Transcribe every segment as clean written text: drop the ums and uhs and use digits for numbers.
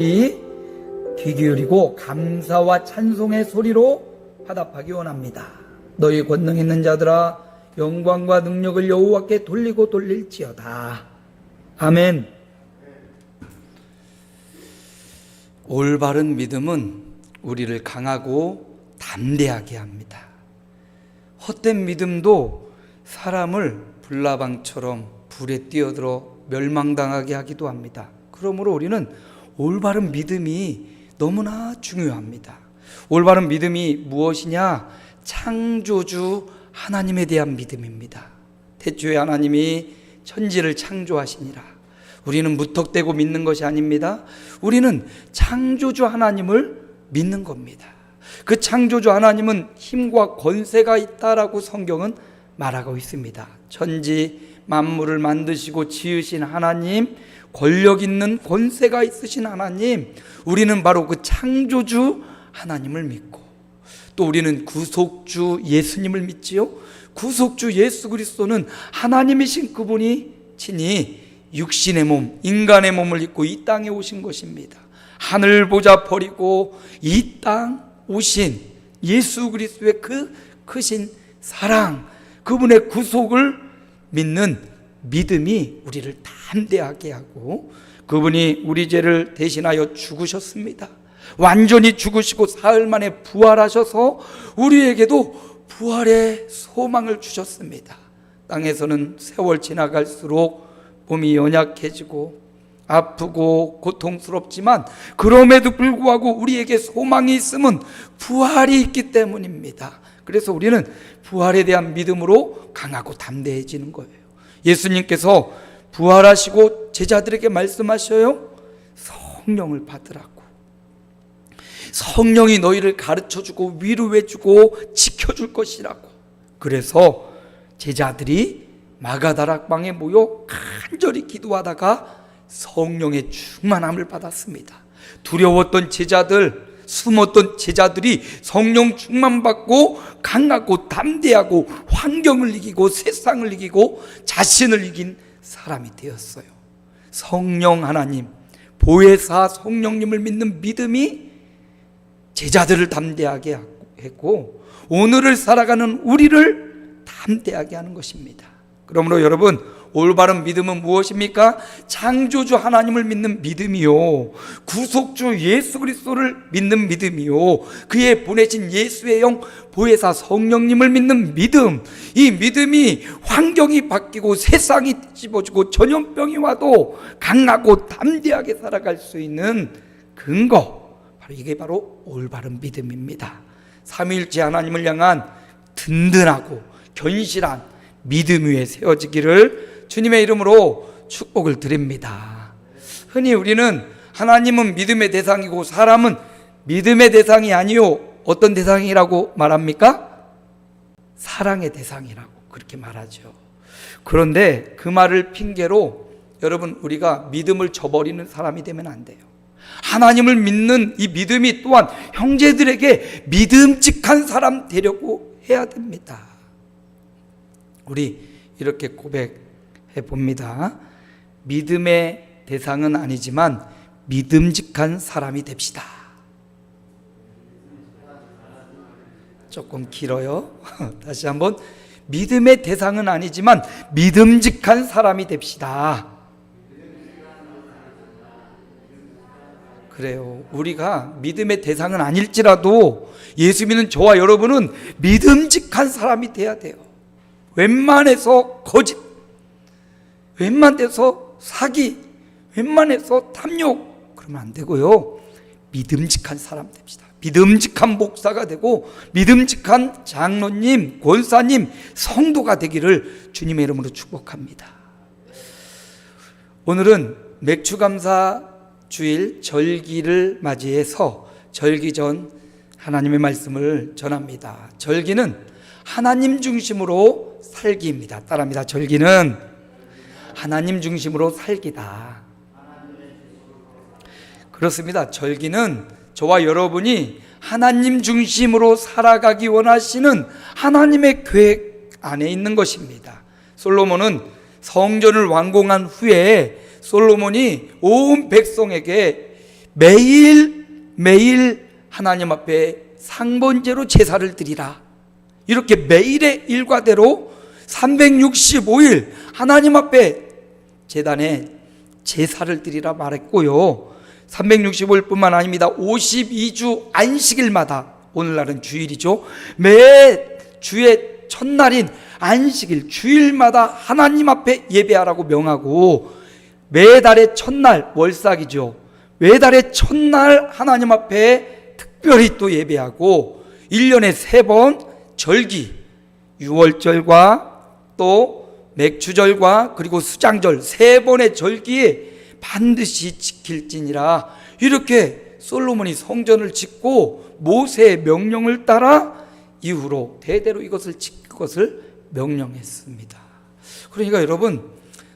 귀 기울이고 감사와 찬송의 소리로 화답하기 원합니다. 너희 권능 있는 자들아 영광과 능력을 여호와께 돌리고 돌릴지어다. 아멘. 올바른 믿음은 우리를 강하고 담대하게 합니다. 헛된 믿음도 사람을 불나방처럼 불에 뛰어들어 멸망당하게 하기도 합니다. 그러므로 우리는 올바른 믿음이 너무나 중요합니다. 올바른 믿음이 무엇이냐? 창조주 하나님에 대한 믿음입니다. 태초에 하나님이 천지를 창조하시니라. 우리는 무턱대고 믿는 것이 아닙니다. 우리는 창조주 하나님을 믿는 겁니다. 그 창조주 하나님은 힘과 권세가 있다라고 성경은 말하고 있습니다. 천지 만물을 만드시고 지으신 하나님, 권력 있는 권세가 있으신 하나님, 우리는 바로 그 창조주 하나님을 믿고 또 우리는 구속주 예수님을 믿지요. 구속주 예수 그리스도는 하나님이신 그분이 친히 육신의 몸, 인간의 몸을 입고 이 땅에 오신 것입니다. 하늘 보좌 버리고 이 땅 오신 예수 그리스도의 그 크신 사랑, 그분의 구속을 믿는 믿음이 우리를 담대하게 하고, 그분이 우리 죄를 대신하여 죽으셨습니다. 완전히 죽으시고 사흘 만에 부활하셔서 우리에게도 부활의 소망을 주셨습니다. 땅에서는 세월 지나갈수록 몸이 연약해지고 아프고 고통스럽지만 그럼에도 불구하고 우리에게 소망이 있음은 부활이 있기 때문입니다. 그래서 우리는 부활에 대한 믿음으로 강하고 담대해지는 거예요. 예수님께서 부활하시고 제자들에게 말씀하셔요. 성령을 받으라고. 성령이 너희를 가르쳐주고 위로해주고 지켜줄 것이라고. 그래서 제자들이 마가다락방에 모여 간절히 기도하다가 성령의 충만함을 받았습니다. 두려웠던 제자들, 숨었던 제자들이 성령 충만받고 강하고 담대하고 환경을 이기고 세상을 이기고 자신을 이긴 사람이 되었어요. 성령 하나님, 보혜사 성령님을 믿는 믿음이 제자들을 담대하게 했고 오늘을 살아가는 우리를 담대하게 하는 것입니다. 그러므로 여러분, 올바른 믿음은 무엇입니까? 창조주 하나님을 믿는 믿음이요, 구속주 예수 그리스도를 믿는 믿음이요, 그의 보내신 예수의 영 보혜사 성령님을 믿는 믿음. 이 믿음이 환경이 바뀌고 세상이 뒤집어지고 전염병이 와도 강하고 담대하게 살아갈 수 있는 근거, 바로 이게 바로 올바른 믿음입니다. 삼위일체 하나님을 향한 든든하고 견실한 믿음 위에 세워지기를 주님의 이름으로 축복을 드립니다. 흔히 우리는 하나님은 믿음의 대상이고 사람은 믿음의 대상이 아니요, 어떤 대상이라고 말합니까? 사랑의 대상이라고 그렇게 말하죠. 그런데 그 말을 핑계로 여러분, 우리가 믿음을 저버리는 사람이 되면 안 돼요. 하나님을 믿는 이 믿음이 또한 형제들에게 믿음직한 사람 되려고 해야 됩니다. 우리 이렇게 고백해 봅니다. 믿음의 대상은 아니지만 믿음직한 사람이 됩시다. 조금 길어요. 다시 한번. 믿음의 대상은 아니지만 믿음직한 사람이 됩시다. 그래요. 우리가 믿음의 대상은 아닐지라도 예수 믿는 저와 여러분은 믿음직한 사람이 돼야 돼요. 웬만해서 거짓, 웬만해서 사기, 웬만해서 탐욕, 그러면 안 되고요. 믿음직한 사람 됩시다. 믿음직한 목사가 되고 믿음직한 장로님, 권사님, 성도가 되기를 주님의 이름으로 축복합니다. 오늘은 맥주감사 주일 절기를 맞이해서 절기 전 하나님의 말씀을 전합니다. 절기는 하나님 중심으로 살기입니다. 따라합니다. 절기는 하나님 중심으로 살기다. 그렇습니다. 절기는 저와 여러분이 하나님 중심으로 살아가기 원하시는 하나님의 계획 안에 있는 것입니다. 솔로몬은 성전을 완공한 후에 솔로몬이 온 백성에게 매일 하나님 앞에 상번제로 제사를 드리라. 이렇게 매일의 일과대로 365일 하나님 앞에 제단에 제사를 드리라 말했고요. 365일뿐만 아닙니다. 52주 안식일마다, 오늘날은 주일이죠, 매 주의 첫날인 안식일 주일마다 하나님 앞에 예배하라고 명하고, 매달의 첫날 월삭이죠, 매달의 첫날 하나님 앞에 특별히 또 예배하고, 1년에 3번 절기, 유월절과 또 맥추절과 그리고 수장절 3번의 절기에 반드시 지킬지니라. 이렇게 솔로몬이 성전을 짓고 모세의 명령을 따라 이후로 대대로 이것을 지킬 것을 명령했습니다. 그러니까 여러분,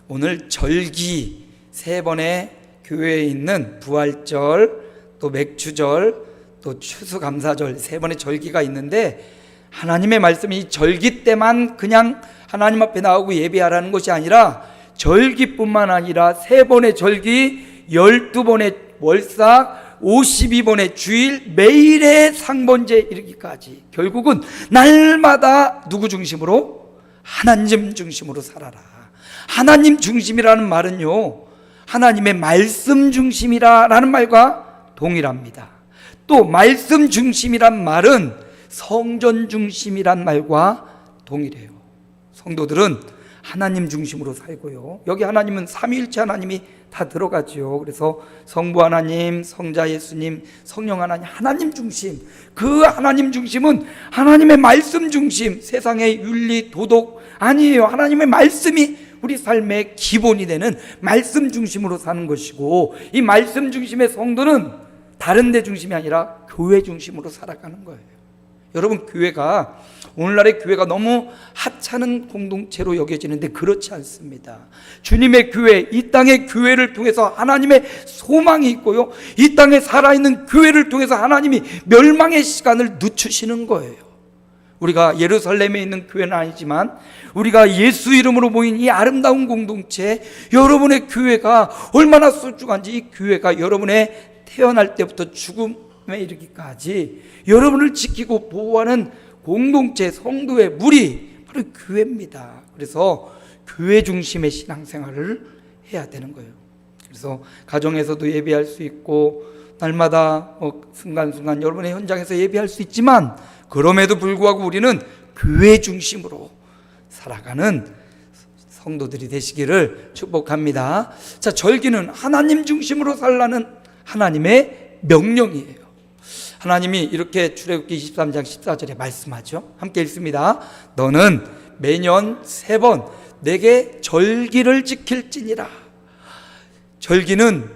오늘 절기 3번의 교회에 있는 부활절, 또 맥추절, 또 추수감사절 3번의 절기가 있는데, 하나님의 말씀이 절기 때만 그냥 하나님 앞에 나오고 예배하라는 것이 아니라, 절기뿐만 아니라 3번의 절기, 12번의 월삭, 52번의 주일, 매일의 상번제 이르기까지 결국은 날마다 누구 중심으로? 하나님 중심으로 살아라. 하나님 중심이라는 말은요, 하나님의 말씀 중심이라는 말과 동일합니다. 또 말씀 중심이란 말은 성전 중심이란 말과 동일해요. 성도들은 하나님 중심으로 살고요, 여기 하나님은 삼위일체 하나님이 다 들어가죠. 그래서 성부 하나님, 성자 예수님, 성령 하나님, 하나님 중심. 그 하나님 중심은 하나님의 말씀 중심, 세상의 윤리 도덕 아니에요. 하나님의 말씀이 우리 삶의 기본이 되는 말씀 중심으로 사는 것이고, 이 말씀 중심의 성도는 다른 데 중심이 아니라 교회 중심으로 살아가는 거예요. 여러분, 교회가, 오늘날의 교회가 너무 하찮은 공동체로 여겨지는데 그렇지 않습니다. 주님의 교회, 이 땅의 교회를 통해서 하나님의 소망이 있고요, 이 땅에 살아있는 교회를 통해서 하나님이 멸망의 시간을 늦추시는 거예요. 우리가 예루살렘에 있는 교회는 아니지만 우리가 예수 이름으로 모인 이 아름다운 공동체, 여러분의 교회가 얼마나 소중한지, 이 교회가 여러분의 태어날 때부터 죽음에 이르기까지 여러분을 지키고 보호하는 공동체, 성도의 무리, 바로 교회입니다. 그래서 교회 중심의 신앙생활을 해야 되는 거예요. 그래서 가정에서도 예배할 수 있고, 날마다 순간순간 여러분의 현장에서 예배할 수 있지만, 그럼에도 불구하고 우리는 교회 중심으로 살아가는 성도들이 되시기를 축복합니다. 자, 절기는 하나님 중심으로 살라는 하나님의 명령이에요. 하나님이 이렇게 출애굽기 23장 14절에 말씀하죠. 함께 읽습니다. 너는 매년 3번 내게 절기를 지킬지니라. 절기는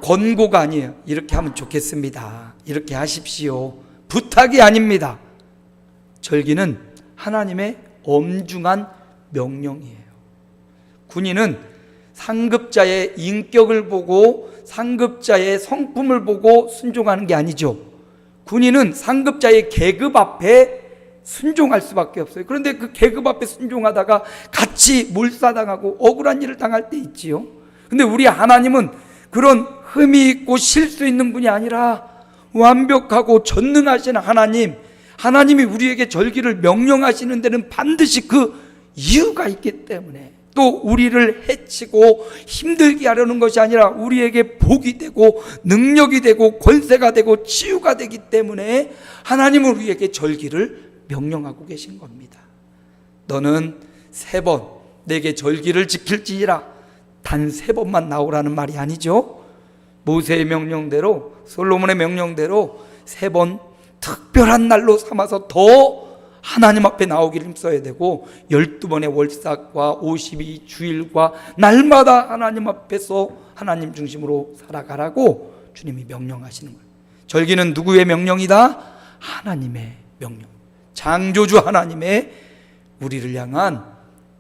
권고가 아니에요. 이렇게 하면 좋겠습니다, 이렇게 하십시오, 부탁이 아닙니다. 절기는 하나님의 엄중한 명령이에요. 군인은 상급자의 인격을 보고 상급자의 성품을 보고 순종하는 게 아니죠. 군인은 상급자의 계급 앞에 순종할 수밖에 없어요. 그런데 그 계급 앞에 순종하다가 같이 몰사당하고 억울한 일을 당할 때 있지요. 근데 우리 하나님은 그런 흠이 있고 실수 있는 분이 아니라 완벽하고 전능하신 하나님, 하나님이 우리에게 절기를 명령하시는 데는 반드시 그 이유가 있기 때문에, 또 우리를 해치고 힘들게 하려는 것이 아니라 우리에게 복이 되고 능력이 되고 권세가 되고 치유가 되기 때문에 하나님은 우리에게 절기를 명령하고 계신 겁니다. 너는 3번 내게 절기를 지킬지니라. 단 3번만 나오라는 말이 아니죠. 모세의 명령대로, 솔로몬의 명령대로 3번 특별한 날로 삼아서 더 하나님 앞에 나오기를 힘써야 되고, 12번의 월삭과 52주일과 날마다 하나님 앞에서 하나님 중심으로 살아가라고 주님이 명령하시는 거예요. 절기는 누구의 명령이다? 하나님의 명령, 창조주 하나님의 우리를 향한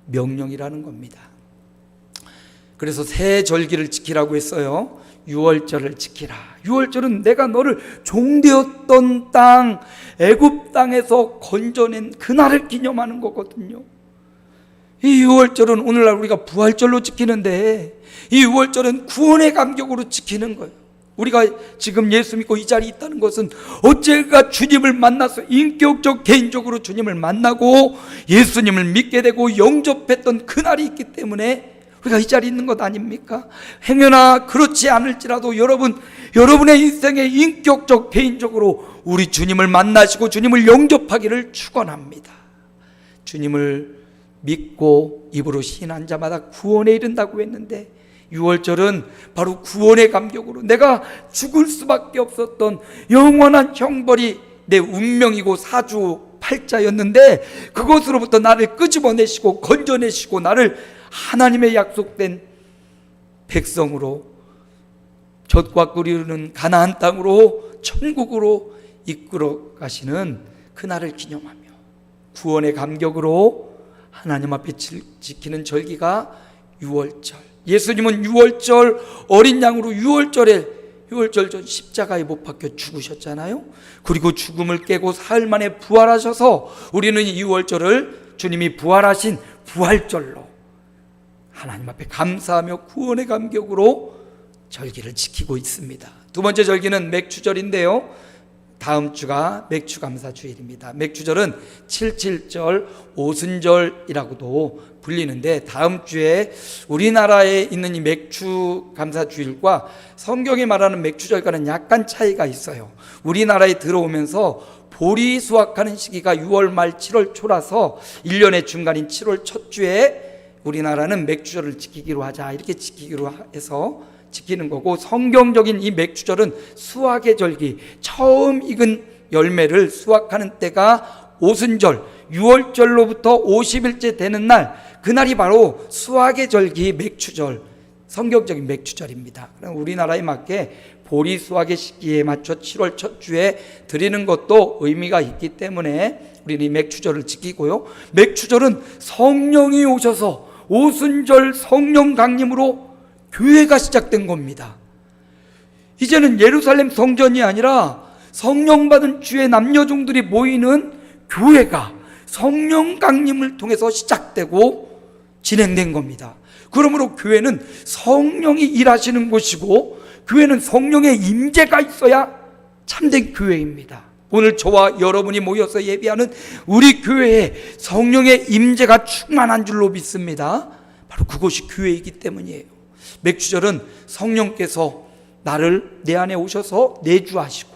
명령이라는 겁니다. 그래서 새 절기를 지키라고 했어요. 유월절을 지키라. 유월절은 내가 너를 종되었던 땅, 애굽 땅에서 건져낸 그날을 기념하는 거거든요. 이 유월절은 오늘날 우리가 부활절로 지키는데, 이 유월절은 구원의 감격으로 지키는 거예요. 우리가 지금 예수 믿고 이 자리에 있다는 것은 어째가 주님을 만나서 인격적 개인적으로 주님을 만나고 예수님을 믿게 되고 영접했던 그날이 있기 때문에 우리가 이 자리에 있는 것 아닙니까? 행여나 그렇지 않을지라도 여러분의 인생에 인격적 개인적으로 우리 주님을 만나시고 주님을 영접하기를 축원합니다. 주님을 믿고 입으로 시인한 자마다 구원에 이른다고 했는데, 유월절은 바로 구원의 감격으로 내가 죽을 수밖에 없었던 영원한 형벌이 내 운명이고 사주팔자였는데 그것으로부터 나를 끄집어내시고 건져내시고 나를 하나님의 약속된 백성으로 젖과 꿀이 흐르는 가나안 땅으로 천국으로 이끌어 가시는 그날을 기념하며 구원의 감격으로 하나님 앞에 지키는 절기가 유월절. 예수님은 유월절 어린 양으로 유월절 전 십자가에 못 박혀 죽으셨잖아요. 그리고 죽음을 깨고 사흘 만에 부활하셔서 우리는 이 유월절을 주님이 부활하신 부활절로 하나님 앞에 감사하며 구원의 감격으로 절기를 지키고 있습니다. 두 번째 절기는 맥추절인데요, 다음 주가 맥추감사주일입니다. 맥추절은 77절, 오순절이라고도 불리는데 다음 주에 우리나라에 있는 이 맥추감사주일과 성경이 말하는 맥추절과는 약간 차이가 있어요. 우리나라에 들어오면서 보리 수확하는 시기가 6월 말 7월 초라서 1년의 중간인 7월 첫 주에 우리나라는 맥추절을 지키기로 하자, 이렇게 지키기로 해서 지키는 거고, 성경적인 이 맥추절은 수확의 절기, 처음 익은 열매를 수확하는 때가 오순절, 6월절로부터 50일째 되는 날, 그날이 바로 수확의 절기 맥추절, 성경적인 맥추절입니다. 우리나라에 맞게 보리 수확의 시기에 맞춰 7월 첫 주에 드리는 것도 의미가 있기 때문에 우리는 이 맥추절을 지키고요. 맥추절은 성령이 오셔서 오순절 성령 강림으로 교회가 시작된 겁니다. 이제는 예루살렘 성전이 아니라 성령 받은 주의 남녀종들이 모이는 교회가 성령 강림을 통해서 시작되고 진행된 겁니다. 그러므로 교회는 성령이 일하시는 곳이고 교회는 성령의 임재가 있어야 참된 교회입니다. 오늘 저와 여러분이 모여서 예배하는 우리 교회에 성령의 임재가 충만한 줄로 믿습니다. 바로 그것이 교회이기 때문이에요. 맥추절은 성령께서 나를 내 안에 오셔서 내주하시고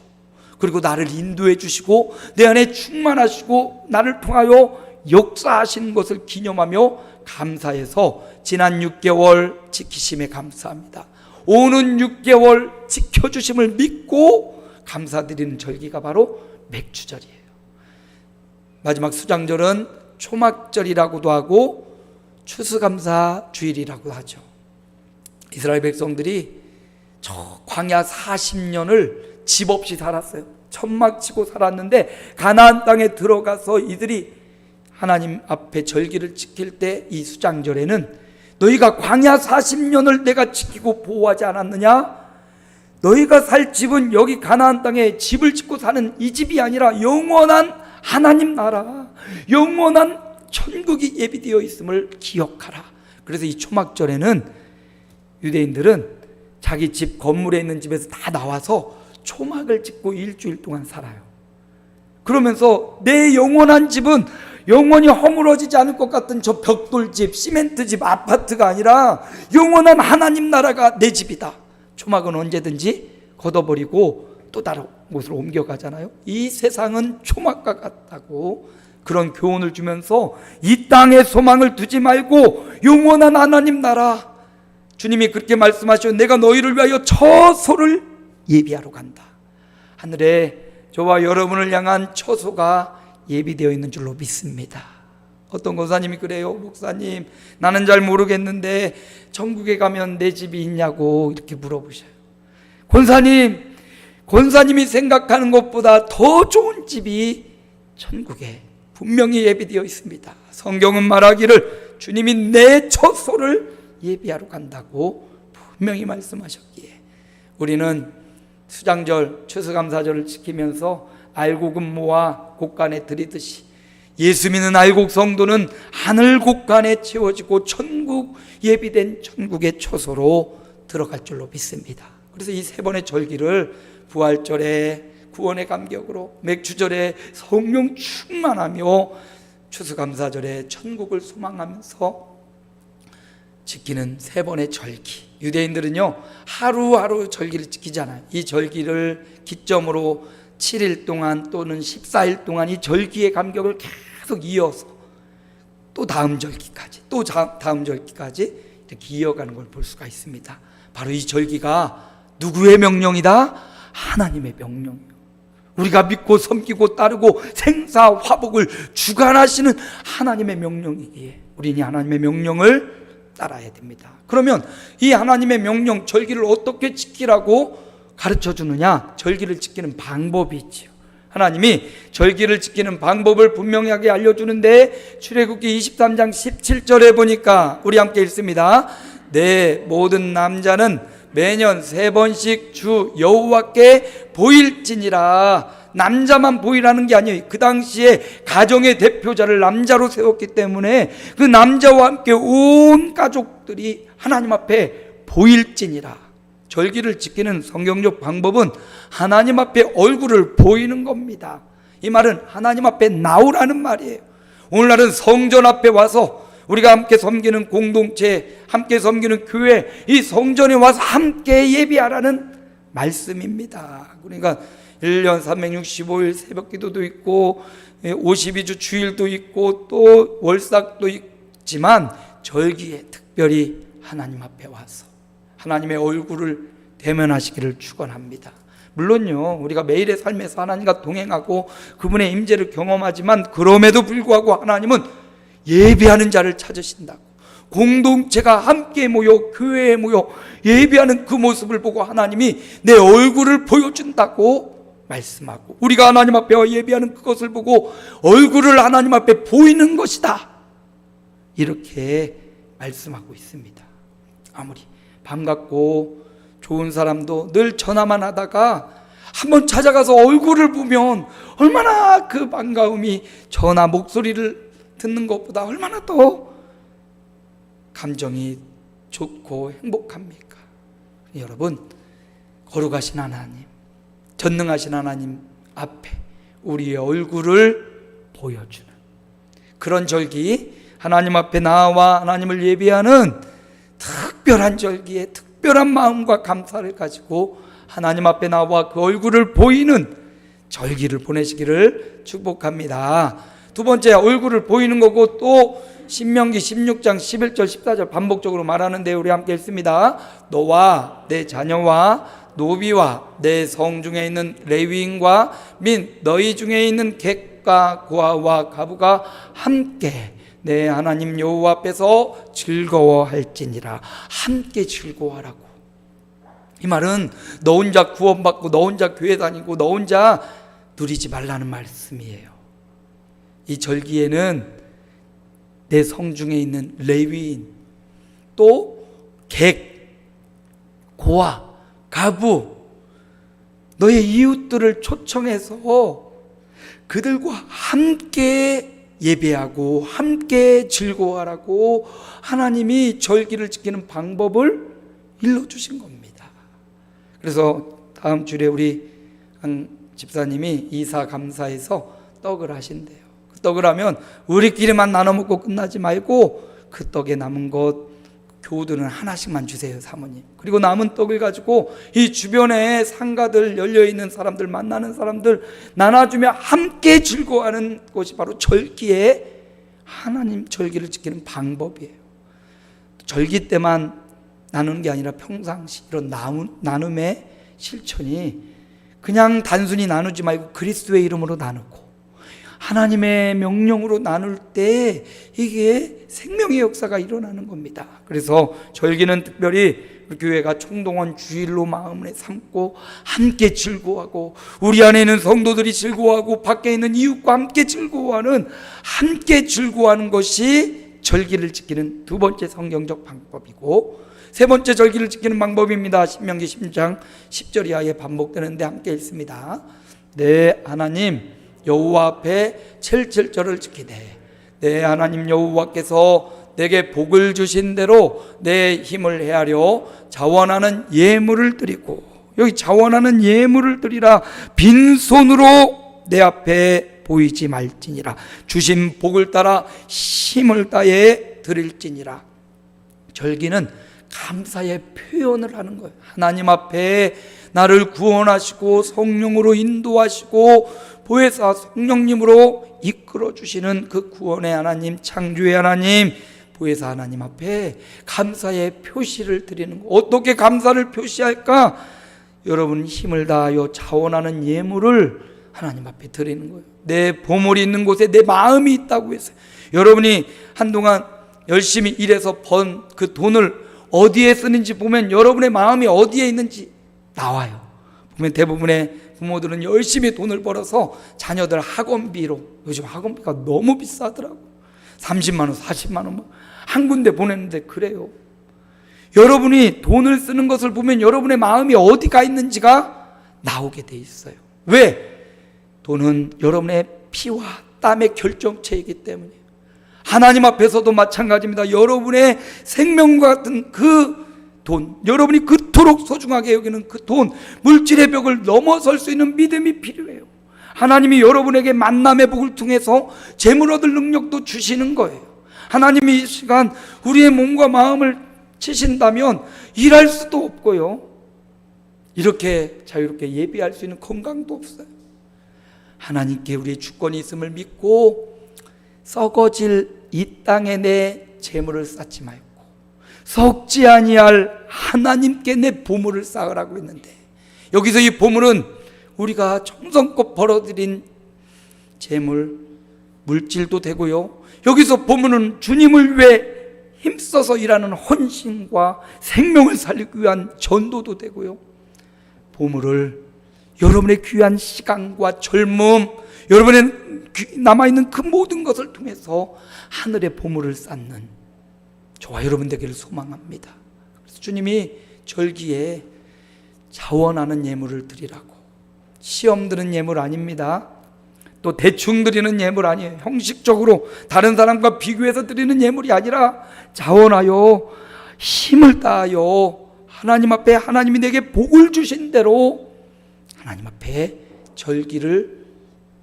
그리고 나를 인도해 주시고 내 안에 충만하시고 나를 통하여 역사하시는 것을 기념하며 감사해서 지난 6개월 지키심에 감사합니다. 오는 6개월 지켜주심을 믿고 감사드리는 절기가 바로 맥추절이에요. 마지막 수장절은 초막절이라고도 하고 추수감사 주일이라고 하죠. 이스라엘 백성들이 저 광야 40년을 집 없이 살았어요. 천막 치고 살았는데 가나안 땅에 들어가서 이들이 하나님 앞에 절기를 지킬 때 이 수장절에는 너희가 광야 40년을 내가 지키고 보호하지 않았느냐? 너희가 살 집은 여기 가나안 땅에 집을 짓고 사는 이 집이 아니라 영원한 하나님 나라, 영원한 천국이 예비되어 있음을 기억하라. 그래서 이 초막절에는 유대인들은 자기 집 건물에 있는 집에서 다 나와서 초막을 짓고 일주일 동안 살아요. 그러면서 내 영원한 집은 영원히 허물어지지 않을 것 같은 저 벽돌집, 시멘트집, 아파트가 아니라 영원한 하나님 나라가 내 집이다. 초막은 언제든지 걷어버리고 또 다른 곳으로 옮겨가잖아요. 이 세상은 초막과 같다고 그런 교훈을 주면서 이 땅에 소망을 두지 말고 영원한 하나님 나라, 주님이 그렇게 말씀하셔 내가 너희를 위하여 처소를 예비하러 간다. 하늘에 저와 여러분을 향한 처소가 예비되어 있는 줄로 믿습니다. 어떤 권사님이 그래요. 목사님, 나는 잘 모르겠는데 천국에 가면 내 집이 있냐고 이렇게 물어보셔요. 권사님이 생각하는 것보다 더 좋은 집이 천국에 분명히 예비되어 있습니다. 성경은 말하기를 주님이 내 처소를 예비하러 간다고 분명히 말씀하셨기에 우리는 수장절, 추수감사절을 지키면서 알곡은 모아 곳간에 들이듯이 예수 믿는 알곡 성도는 하늘 곳간에 채워지고 천국 예비된 천국의 처소로 들어갈 줄로 믿습니다. 그래서 이 세 번의 절기를 부활절에 구원의 감격으로, 맥주절에 성령 충만하며, 추수감사절에 천국을 소망하면서 지키는 세 번의 절기. 유대인들은요 하루하루 절기를 지키잖아요. 이 절기를 기점으로 7일 동안 또는 14일 동안 이 절기의 감격을 계속 이어서 또 다음 절기까지, 또 다음 절기까지 이렇게 이어가는 걸 볼 수가 있습니다. 바로 이 절기가 누구의 명령이다? 하나님의 명령이에요. 우리가 믿고 섬기고 따르고 생사 화복을 주관하시는 하나님의 명령이기에 우리는 하나님의 명령을 따라야 됩니다. 그러면 이 하나님의 명령, 절기를 어떻게 지키라고 가르쳐 주느냐? 절기를 지키는 방법이 있죠. 하나님이 절기를 지키는 방법을 분명하게 알려주는데, 출애굽기 23장 17절에 보니까 우리 함께 읽습니다. 내 모든 남자는 매년 3번씩 주 여호와께 보일지니라. 남자만 보이라는 게 아니에요. 그 당시에 가정의 대표자를 남자로 세웠기 때문에 그 남자와 함께 온 가족들이 하나님 앞에 보일지니라. 절기를 지키는 성경적 방법은 하나님 앞에 얼굴을 보이는 겁니다. 이 말은 하나님 앞에 나오라는 말이에요. 오늘날은 성전 앞에 와서 우리가 함께 섬기는 공동체, 함께 섬기는 교회, 이 성전에 와서 함께 예배하라는 말씀입니다. 그러니까 1년 365일 새벽 기도도 있고 52주 주일도 있고 또 월삭도 있지만 절기에 특별히 하나님 앞에 와서 하나님의 얼굴을 대면하시기를 축원합니다. 물론요 우리가 매일의 삶에서 하나님과 동행하고 그분의 임재를 경험하지만, 그럼에도 불구하고 하나님은 예배하는 자를 찾으신다고, 공동체가 함께 모여 교회에 모여 예배하는 그 모습을 보고 하나님이 내 얼굴을 보여준다고 말씀하고, 우리가 하나님 앞에 예배하는 그것을 보고 얼굴을 하나님 앞에 보이는 것이다, 이렇게 말씀하고 있습니다. 아무리 반갑고 좋은 사람도 늘 전화만 하다가 한번 찾아가서 얼굴을 보면 얼마나 그 반가움이 전화 목소리를 듣는 것보다 얼마나 더 감정이 좋고 행복합니까? 여러분, 거룩하신 하나님, 전능하신 하나님 앞에 우리의 얼굴을 보여주는 그런 절기, 하나님 앞에 나와 하나님을 예배하는 특별한 절기에 특별한 마음과 감사를 가지고 하나님 앞에 나와 그 얼굴을 보이는 절기를 보내시기를 축복합니다. 두 번째, 얼굴을 보이는 거고 또 신명기 16장 11절 14절 반복적으로 말하는데 우리 함께 읽습니다. 너와 내 자녀와 노비와 내 성 중에 있는 레위인과 민 너희 중에 있는 객과 고아와 가부가 함께 내 하나님 여호와 앞에서 즐거워할지니라. 함께 즐거워하라고. 이 말은 너 혼자 구원받고 너 혼자 교회 다니고 너 혼자 누리지 말라는 말씀이에요. 이 절기에는 내 성중에 있는 레위인, 또 객, 고아, 가부, 너의 이웃들을 초청해서 그들과 함께 예배하고 함께 즐거워하라고 하나님이 절기를 지키는 방법을 일러주신 겁니다. 그래서 다음 주에 우리 한 집사님이 이사 감사해서 떡을 하신대요. 그 떡을 하면 우리끼리만 나눠 먹고 끝나지 말고 그 떡에 남은 것 교우들은 하나씩만 주세요, 사모님. 그리고 남은 떡을 가지고 이 주변에 상가들 열려있는 사람들, 만나는 사람들 나눠주며 함께 즐거워하는 것이 바로 절기에 하나님 절기를 지키는 방법이에요. 절기 때만 나누는 게 아니라 평상시 이런 나눔의 실천이 그냥 단순히 나누지 말고 그리스도의 이름으로 나누고 하나님의 명령으로 나눌 때 이게 생명의 역사가 일어나는 겁니다. 그래서 절기는 특별히 우리 교회가 총동원 주일로 마음을 삼고 함께 즐거워하고 우리 안에 있는 성도들이 즐거워하고 밖에 있는 이웃과 함께 즐거워하는, 함께 즐거워하는 것이 절기를 지키는 두 번째 성경적 방법이고, 세 번째 절기를 지키는 방법입니다. 신명기 10장 10절 이하에 반복되는데 함께 읽습니다. 내 하나님 여호와 앞에 7절을 지키되 내 하나님 여호와께서 내게 복을 주신 대로 내 힘을 헤아려 자원하는 예물을 드리고 여기 자원하는 예물을 드리라. 빈손으로 내 앞에 보이지 말지니라. 주신 복을 따라 힘을 다해 드릴지니라. 절기는 감사의 표현을 하는 거예요. 하나님 앞에 나를 구원하시고 성령으로 인도하시고 보혜사 성령님으로 이끌어 주시는 그 구원의 하나님, 창조의 하나님, 보혜사 하나님 앞에 감사의 표시를 드리는 거. 어떻게 감사를 표시할까? 여러분 힘을 다하여 자원하는 예물을 하나님 앞에 드리는 거예요. 내 보물이 있는 곳에 내 마음이 있다고 했어요. 여러분이 한동안 열심히 일해서 번 그 돈을 어디에 쓰는지 보면 여러분의 마음이 어디에 있는지 나와요. 보면 대부분의 부모들은 열심히 돈을 벌어서 자녀들 학원비로, 요즘 학원비가 너무 비싸더라고. 30만 원, 40만 원 한 군데 보내는데 그래요. 여러분이 돈을 쓰는 것을 보면 여러분의 마음이 어디가 있는지가 나오게 돼 있어요. 왜? 돈은 여러분의 피와 땀의 결정체이기 때문이에요. 하나님 앞에서도 마찬가지입니다. 여러분의 생명과 같은 그 돈, 여러분이 그토록 소중하게 여기는 그 돈, 물질의 벽을 넘어설 수 있는 믿음이 필요해요. 하나님이 여러분에게 만남의 복을 통해서 재물 얻을 능력도 주시는 거예요. 하나님이 이 시간 우리의 몸과 마음을 치신다면 일할 수도 없고요, 이렇게 자유롭게 예배할 수 있는 건강도 없어요. 하나님께 우리의 주권이 있음을 믿고 썩어질 이 땅에 내 재물을 쌓지 말고 썩지 아니할 하나님께 내 보물을 쌓으라고 했는데, 여기서 이 보물은 우리가 정성껏 벌어들인 재물, 물질도 되고요, 여기서 보물은 주님을 위해 힘써서 일하는 헌신과 생명을 살리기 위한 전도도 되고요, 보물을 여러분의 귀한 시간과 젊음, 여러분의 남아있는 그 모든 것을 통해서 하늘의 보물을 쌓는 저와 여러분 되기를 소망합니다. 그래서 주님이 절기에 자원하는 예물을 드리라고, 시험 드는 예물 아닙니다. 또 대충 드리는 예물 아니에요. 형식적으로 다른 사람과 비교해서 드리는 예물이 아니라 자원하여 힘을 다하여 하나님 앞에 하나님이 내게 복을 주신 대로 하나님 앞에 절기를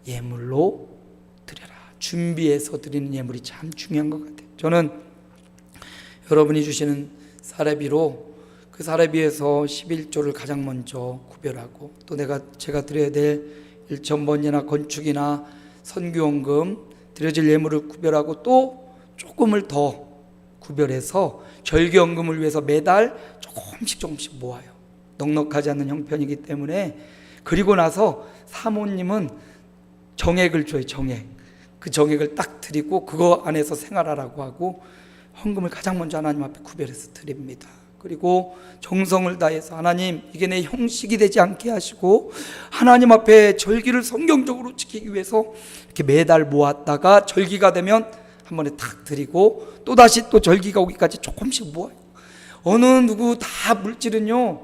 예물로 드려라. 준비해서 드리는 예물이 참 중요한 것 같아요. 저는 여러분이 주시는 사례비로 그 사례비에서 11조를 가장 먼저 구별하고, 또 제가 드려야 될 일천번이나 건축이나 선교원금 드려질 예물을 구별하고 또 조금을 더 구별해서 절기원금을 위해서 매달 조금씩 모아요. 넉넉하지 않는 형편이기 때문에. 그리고 나서 사모님은 정액을 줘요. 정액. 그 정액을 딱 드리고 그거 안에서 생활하라고 하고, 헌금을 가장 먼저 하나님 앞에 구별해서 드립니다. 그리고 정성을 다해서 하나님, 이게 내 형식이 되지 않게 하시고 하나님 앞에 절기를 성경적으로 지키기 위해서 이렇게 매달 모았다가 절기가 되면 한 번에 탁 드리고, 또 다시 또 절기가 오기까지 조금씩 모아요. 어느 누구 다 물질은요,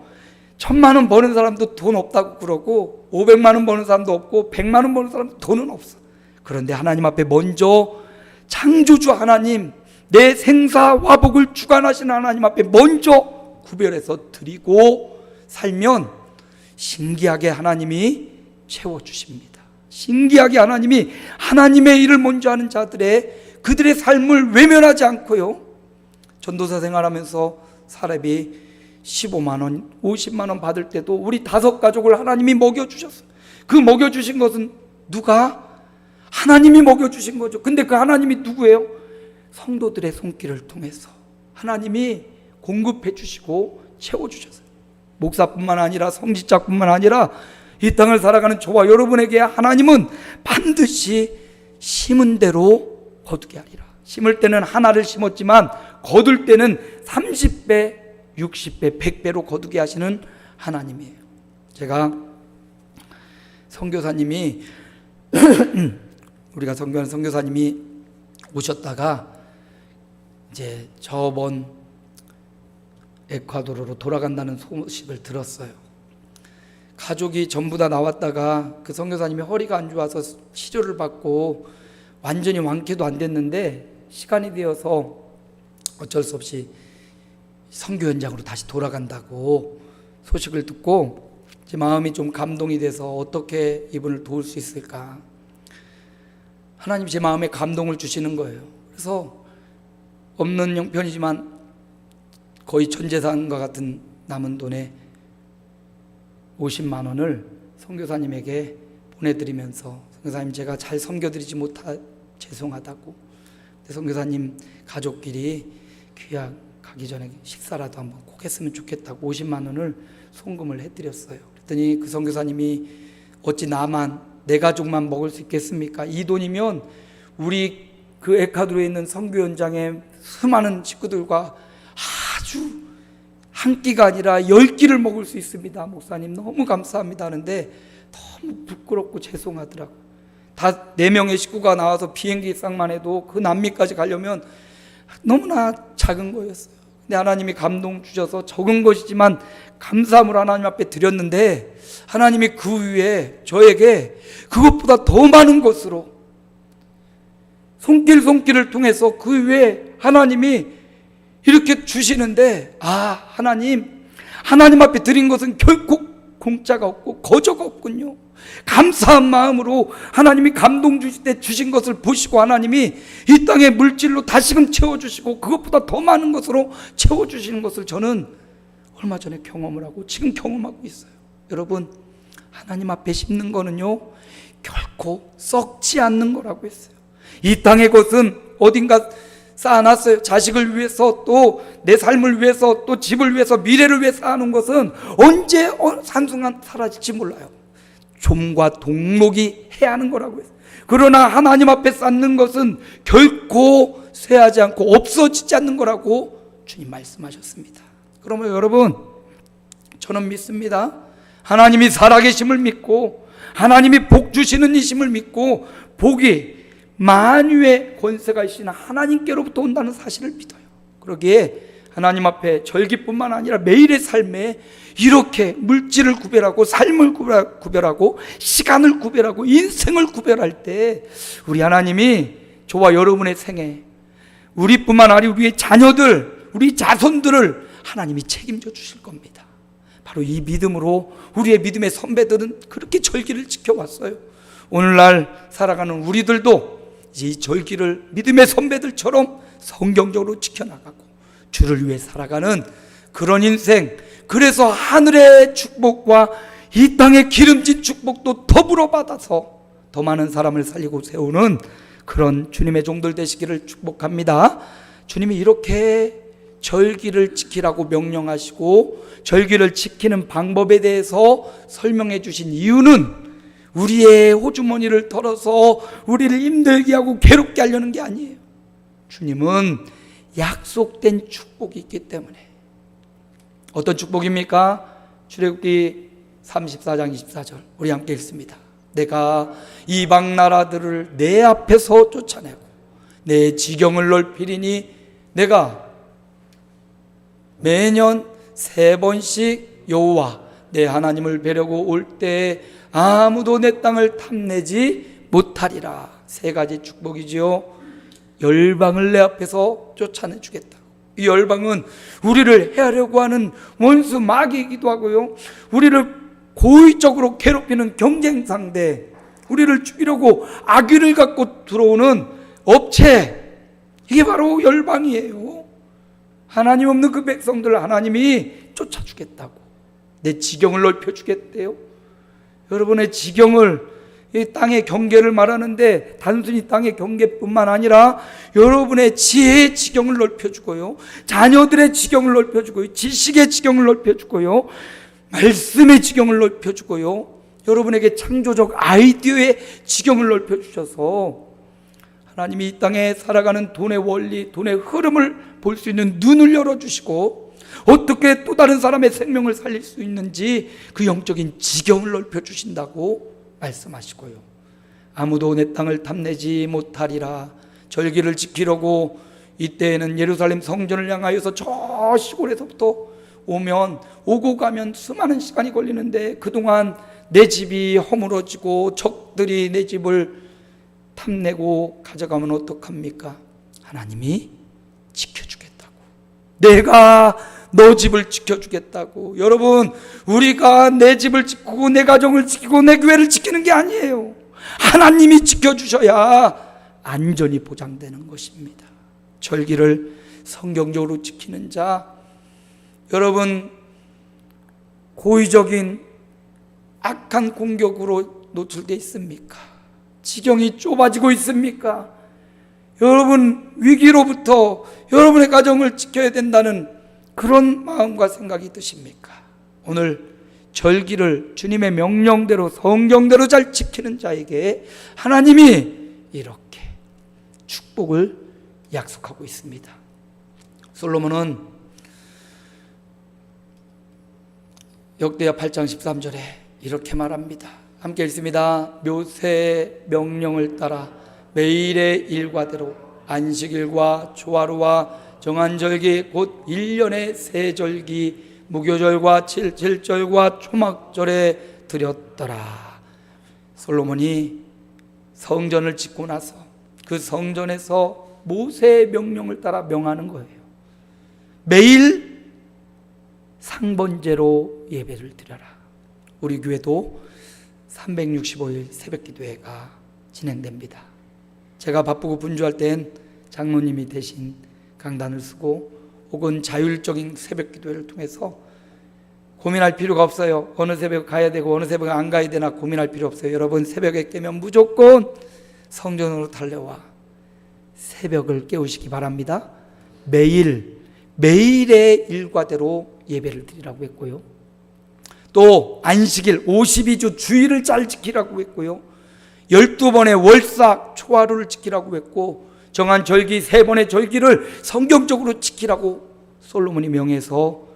1,000만 원 버는 사람도 돈 없다고 그러고 500만 원 버는 사람도 없고 100만 원 버는 사람도 돈은 없어. 그런데 하나님 앞에 먼저 창조주 하나님, 내 생사화복을 주관하시는 하나님 앞에 먼저 구별해서 드리고 살면 신기하게 하나님이 채워주십니다. 신기하게 하나님이 하나님의 일을 먼저 하는 그들의 삶을 외면하지 않고요, 전도사 생활하면서 사례비 15만 원, 50만 원 받을 때도 우리 5가족을 하나님이 먹여주셨어요. 그 먹여주신 것은 누가? 하나님이 먹여주신 거죠. 근데 그 하나님이 누구예요? 성도들의 손길을 통해서 하나님이 공급해 주시고 채워주셨어요. 목사뿐만 아니라 성직자뿐만 아니라 이 땅을 살아가는 저와 여러분에게 하나님은 반드시 심은 대로 거두게 하리라. 심을 때는 하나를 심었지만 거둘 때는 30배, 60배, 100배로 거두게 하시는 하나님이에요. 제가 선교사님이 우리가 선교하는 선교사님이 오셨다가 이제 저번 에콰도르로 돌아간다는 소식을 들었어요. 가족이 전부 다 나왔다가 그 선교사님이 허리가 안 좋아서 치료를 받고 완전히 완쾌도 안 됐는데 시간이 되어서 어쩔 수 없이 선교 현장으로 다시 돌아간다고 소식을 듣고 제 마음이 좀 감동이 돼서 어떻게 이분을 도울 수 있을까. 하나님 제 마음에 감동을 주시는 거예요. 그래서 없는 형편이지만 거의 전 재산과 같은 남은 돈에 50만 원을 선교사님에게 보내드리면서, 선교사님 제가 잘 섬겨드리지 못하 죄송하다고, 선교사님 가족끼리 귀향 가기 전에 식사라도 한번 꼭 했으면 좋겠다고 50만 원을 송금을 해드렸어요. 그랬더니 그 선교사님이 어찌 나만, 내 가족만 먹을 수 있겠습니까? 이 돈이면 우리 그 에콰도르에 있는 선교 현장에 수많은 식구들과 아주 한 끼가 아니라 10끼를 먹을 수 있습니다. 목사님 너무 감사합니다 하는데 너무 부끄럽고 죄송하더라고요. 다 4명의 식구가 나와서 비행기 쌍만 해도 그 남미까지 가려면 너무나 작은 거였어요. 근데 하나님이 감동 주셔서 적은 것이지만 감사함을 하나님 앞에 드렸는데, 하나님이 그 위에 저에게 그것보다 더 많은 것으로 손길을 통해서 그 위에 하나님이 이렇게 주시는데, 하나님 앞에 드린 것은 결코 공짜가 없고 거저가 없군요. 감사한 마음으로 하나님이 감동 주실 때 주신 것을 보시고 하나님이 이 땅의 물질로 다시금 채워주시고 그것보다 더 많은 것으로 채워주시는 것을 저는 얼마 전에 경험을 하고 지금 경험하고 있어요. 여러분, 하나님 앞에 심는 거는요 결코 썩지 않는 거라고 했어요. 이 땅의 것은 어딘가 쌓아놨어요. 자식을 위해서, 또 내 삶을 위해서, 또 집을 위해서, 미래를 위해 쌓아놓은 것은 언제 한순간 사라질지 몰라요. 좀과 동목이 해야 하는 거라고 했어요. 그러나 하나님 앞에 쌓는 것은 결코 쇠하지 않고 없어지지 않는 거라고 주님 말씀하셨습니다. 그러면 여러분, 저는 믿습니다. 하나님이 살아계심을 믿고 하나님이 복 주시는 이심을 믿고 복이 만유의 권세가 있으나 하나님께로부터 온다는 사실을 믿어요. 그러기에 하나님 앞에 절기뿐만 아니라 매일의 삶에 이렇게 물질을 구별하고 삶을 구별하고 시간을 구별하고 인생을 구별할 때 우리 하나님이 저와 여러분의 생애, 우리뿐만 아니라 우리의 자녀들, 우리 자손들을 하나님이 책임져 주실 겁니다. 바로 이 믿음으로 우리의 믿음의 선배들은 그렇게 절기를 지켜왔어요. 오늘날 살아가는 우리들도 이 절기를 믿음의 선배들처럼 성경적으로 지켜나가고 주를 위해 살아가는 그런 인생, 그래서 하늘의 축복과 이 땅의 기름진 축복도 더불어 받아서 더 많은 사람을 살리고 세우는 그런 주님의 종들 되시기를 축복합니다. 주님이 이렇게 절기를 지키라고 명령하시고 절기를 지키는 방법에 대해서 설명해 주신 이유는 우리의 호주머니를 털어서 우리를 힘들게 하고 괴롭게 하려는 게 아니에요. 주님은 약속된 축복이 있기 때문에. 어떤 축복입니까? 출애굽기 34장 24절 우리 함께 읽습니다. 내가 이방 나라들을 내 앞에서 쫓아내고 내 지경을 넓히리니 내가 매년 3번씩 여호와 내 하나님을 뵈려고 올 때에 아무도 내 땅을 탐내지 못하리라. 3가지 축복이지요. 열방을 내 앞에서 쫓아내 주겠다. 이 열방은 우리를 해하려고 하는 원수 마귀이기도 하고요, 우리를 고의적으로 괴롭히는 경쟁 상대, 우리를 죽이려고 악의를 갖고 들어오는 업체, 이게 바로 열방이에요. 하나님 없는 그 백성들을 하나님이 쫓아주겠다고, 내 지경을 넓혀주겠대요. 여러분의 지경을, 이 땅의 경계를 말하는데 단순히 땅의 경계뿐만 아니라 여러분의 지혜의 지경을 넓혀주고요, 자녀들의 지경을 넓혀주고요, 지식의 지경을 넓혀주고요, 말씀의 지경을 넓혀주고요, 여러분에게 창조적 아이디어의 지경을 넓혀주셔서 하나님이 이 땅에 살아가는 돈의 원리, 돈의 흐름을 볼 수 있는 눈을 열어주시고 어떻게 또 다른 사람의 생명을 살릴 수 있는지 그 영적인 지경을 넓혀주신다고 말씀하시고요, 아무도 내 땅을 탐내지 못하리라. 절기를 지키려고 이때에는 예루살렘 성전을 향하여서 저 시골에서부터 오고 가면 수많은 시간이 걸리는데 그동안 내 집이 허물어지고 적들이 내 집을 탐내고 가져가면 어떡합니까? 하나님이 지켜주겠다고. 내가 너 집을 지켜주겠다고. 여러분, 우리가 내 집을 지키고 내 가정을 지키고 내 교회를 지키는 게 아니에요. 하나님이 지켜주셔야 안전이 보장되는 것입니다. 절기를 성경적으로 지키는 자, 여러분, 고의적인 악한 공격으로 노출되어 있습니까? 지경이 좁아지고 있습니까? 여러분, 위기로부터 여러분의 가정을 지켜야 된다는 그런 마음과 생각이 드십니까? 오늘 절기를 주님의 명령대로 성경대로 잘 지키는 자에게 하나님이 이렇게 축복을 약속하고 있습니다. 솔로몬은 역대하 8장 13절에 이렇게 말합니다. 함께 읽습니다. 묘세의 명령을 따라 매일의 일과대로 안식일과 초하루와 정한절기 곧 1년의 세절기 무교절과 칠칠절과 초막절에 드렸더라. 솔로몬이 성전을 짓고 나서 그 성전에서 모세의 명령을 따라 명하는 거예요. 매일 상번제로 예배를 드려라. 우리 교회도 365일 새벽기도회가 진행됩니다. 제가 바쁘고 분주할 땐 장로님이 대신 강단을 쓰고 혹은 자율적인 새벽기도회를 통해서 고민할 필요가 없어요. 어느 새벽 가야 되고 어느 새벽에 안 가야 되나 고민할 필요 없어요. 여러분, 새벽에 깨면 무조건 성전으로 달려와 새벽을 깨우시기 바랍니다. 매일의 일과대로 예배를 드리라고 했고요. 또 안식일 52주 주일을 잘 지키라고 했고요. 12번의 월삭 초하루를 지키라고 했고, 정한 절기 3번의 절기를 성경적으로 지키라고 솔로몬이 명해서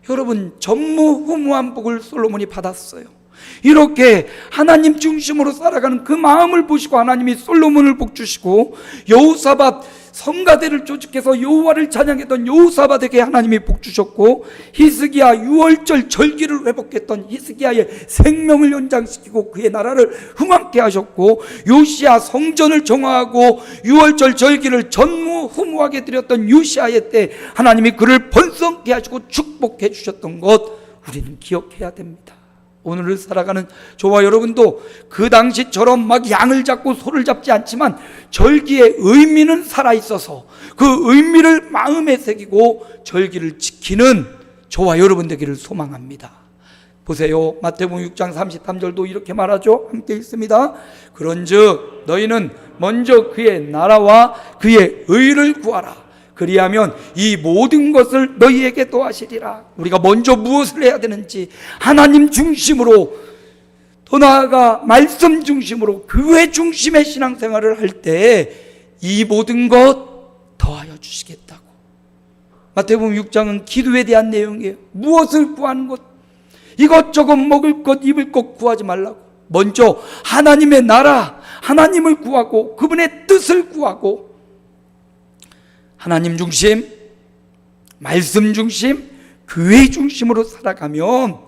여러분, 전무후무한 복을 솔로몬이 받았어요. 이렇게 하나님 중심으로 살아가는 그 마음을 보시고 하나님이 솔로몬을 복주시고, 여호사밧 성가대를 조직해서 여호와를 찬양했던 여호사밧에게 하나님이 복주셨고, 히스기야 유월절 절기를 회복했던 히스기야의 생명을 연장시키고 그의 나라를 흥왕케 하셨고, 요시야 성전을 정화하고 유월절 절기를 전무후무하게 드렸던 요시야의 때 하나님이 그를 번성케 하시고 축복해 주셨던 것 우리는 기억해야 됩니다. 오늘을 살아가는 저와 여러분도 그 당시처럼 막 양을 잡고 소를 잡지 않지만 절기의 의미는 살아있어서 그 의미를 마음에 새기고 절기를 지키는 저와 여러분 되기를 소망합니다. 보세요. 마태복음 6장 33절도 이렇게 말하죠. 함께 읽습니다. 그런즉 너희는 먼저 그의 나라와 그의 의를 구하라. 그리하면 이 모든 것을 너희에게 더하시리라. 우리가 먼저 무엇을 해야 되는지 하나님 중심으로, 더 나아가 말씀 중심으로 교회 중심의 신앙생활을 할 때 이 모든 것 더하여 주시겠다고. 마태복음 6장은 기도에 대한 내용이에요. 무엇을 구하는 것, 이것저것 먹을 것 입을 것 구하지 말라고. 먼저 하나님의 나라, 하나님을 구하고 그분의 뜻을 구하고, 하나님 중심, 말씀 중심, 교회 중심으로 살아가면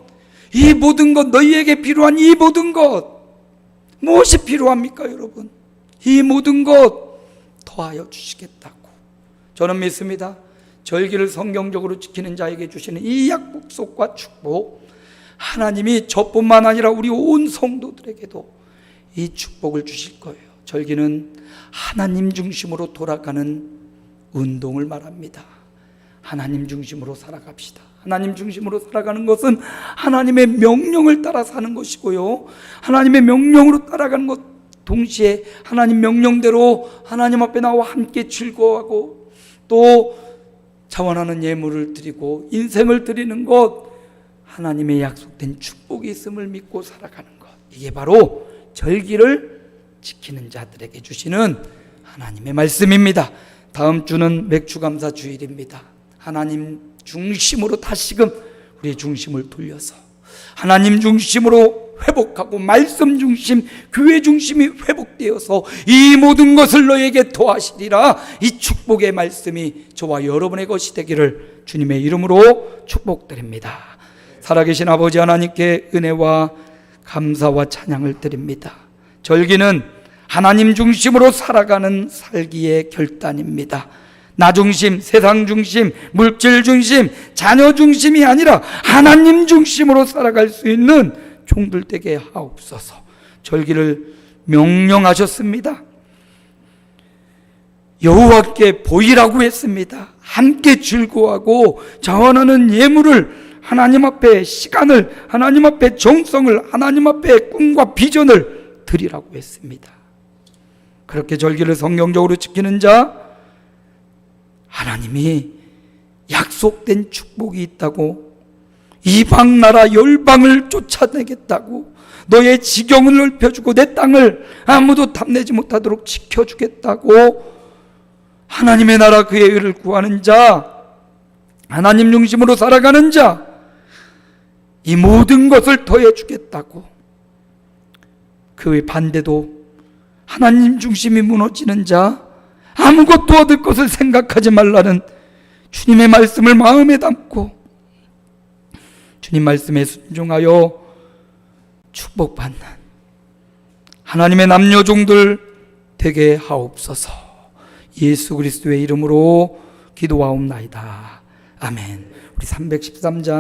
이 모든 것, 너희에게 필요한 이 모든 것, 무엇이 필요합니까 여러분? 이 모든 것 더하여 주시겠다고 저는 믿습니다. 절기를 성경적으로 지키는 자에게 주시는 이 약속과 축복, 하나님이 저뿐만 아니라 우리 온 성도들에게도 이 축복을 주실 거예요. 절기는 하나님 중심으로 돌아가는 운동을 말합니다. 하나님 중심으로 살아갑시다. 하나님 중심으로 살아가는 것은 하나님의 명령을 따라 사는 것이고요, 하나님의 명령으로 따라가는 것 동시에 하나님 명령대로 하나님 앞에 나와 함께 즐거워하고 또 자원하는 예물을 드리고 인생을 드리는 것, 하나님의 약속된 축복이 있음을 믿고 살아가는 것, 이게 바로 절기를 지키는 자들에게 주시는 하나님의 말씀입니다. 다음 주는 맥주감사 주일입니다. 하나님 중심으로 다시금 우리의 중심을 돌려서 하나님 중심으로 회복하고 말씀 중심, 교회 중심이 회복되어서 이 모든 것을 너에게 더하시리라, 이 축복의 말씀이 저와 여러분의 것이 되기를 주님의 이름으로 축복드립니다. 살아계신 아버지 하나님께 은혜와 감사와 찬양을 드립니다. 절기는 하나님 중심으로 살아가는 살기의 결단입니다. 나 중심, 세상 중심, 물질 중심, 자녀 중심이 아니라 하나님 중심으로 살아갈 수 있는 종들 되게 하옵소서. 절기를 명령하셨습니다. 여호와께 보이라고 했습니다. 함께 즐거워하고 자원하는 예물을 하나님 앞에, 시간을, 하나님 앞에 정성을, 하나님 앞에 꿈과 비전을 드리라고 했습니다. 그렇게 절기를 성경적으로 지키는 자, 하나님이 약속된 축복이 있다고, 이방 나라 열방을 쫓아내겠다고, 너의 지경을 넓혀주고 내 땅을 아무도 탐내지 못하도록 지켜주겠다고, 하나님의 나라 그의 의를 구하는 자, 하나님 중심으로 살아가는 자, 이 모든 것을 더해 주겠다고. 그 반대도 하나님 중심이 무너지는 자, 아무것도 얻을 것을 생각하지 말라는 주님의 말씀을 마음에 담고 주님 말씀에 순종하여 축복받는 하나님의 남녀종들 되게 하옵소서. 예수 그리스도의 이름으로 기도하옵나이다. 아멘. 우리 313장